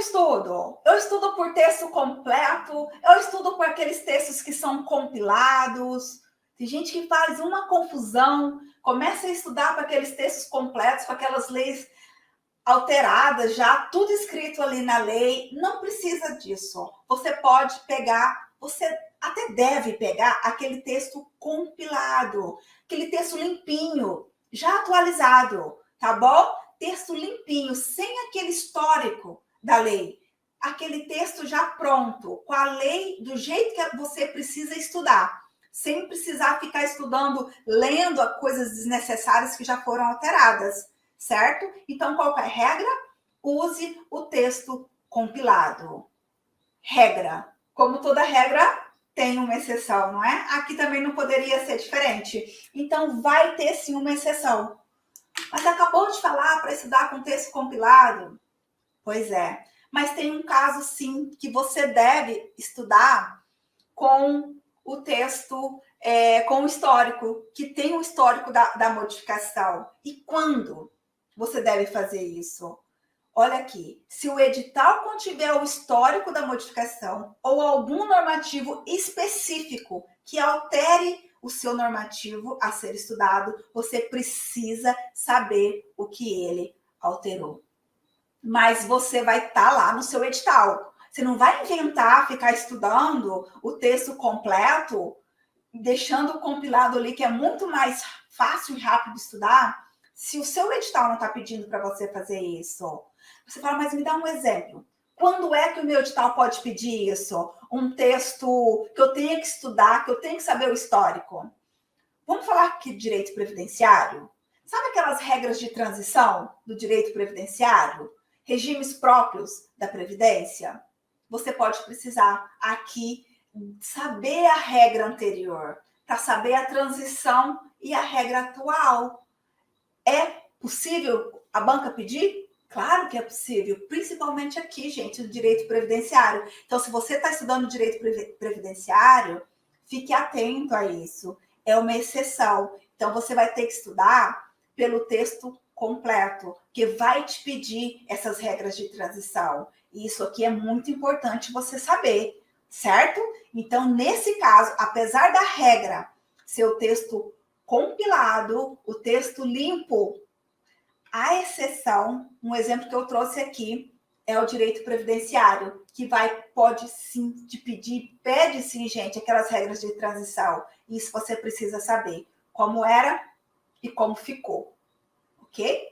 estudo? Eu estudo por texto completo, eu estudo por aqueles textos que são compilados. Tem gente que faz uma confusão, começa a estudar para aqueles textos completos, com aquelas leis alteradas já, tudo escrito ali na lei. Não precisa disso. Você pode pegar, você até deve pegar aquele texto compilado, aquele texto limpinho, já atualizado, tá bom? Texto limpinho, sem aquele histórico da lei. Aquele texto já pronto, com a lei do jeito que você precisa estudar, sem precisar ficar estudando, lendo coisas desnecessárias que já foram alteradas, certo? Então, qual é a regra? Use o texto compilado. Regra. Como toda regra, tem uma exceção, não é? Aqui também não poderia ser diferente. Então, vai ter sim uma exceção. Mas acabou de falar para estudar com texto compilado? Pois é. Mas tem um caso, sim, que você deve estudar com o texto, com o histórico, que tem o histórico da modificação. E quando você deve fazer isso? Olha aqui, se o edital contiver o histórico da modificação ou algum normativo específico que altere o seu normativo a ser estudado, você precisa saber o que ele alterou. Mas você vai estar lá no seu edital. Você não vai inventar, ficar estudando o texto completo, deixando o compilado ali, que é muito mais fácil e rápido de estudar, se o seu edital não está pedindo para você fazer isso. Você fala, mas me dá um exemplo. Quando é que o meu edital pode pedir isso? Um texto que eu tenho que estudar, que eu tenho que saber o histórico. Vamos falar aqui de direito previdenciário? Sabe aquelas regras de transição do direito previdenciário? Regimes próprios da Previdência? Você pode precisar aqui saber a regra anterior, para saber a transição e a regra atual. É possível a banca pedir? Claro que é possível, principalmente aqui, gente, no direito previdenciário. Então, se você está estudando direito previdenciário, fique atento a isso. É uma exceção. Então, você vai ter que estudar pelo texto completo, que vai te pedir essas regras de transição. E isso aqui é muito importante você saber, certo? Então, nesse caso, apesar da regra ser o texto compilado, o texto limpo, a exceção, um exemplo que eu trouxe aqui, é o direito previdenciário, que pode sim te pedir, pede sim, gente, aquelas regras de transição. Isso você precisa saber como era e como ficou, ok?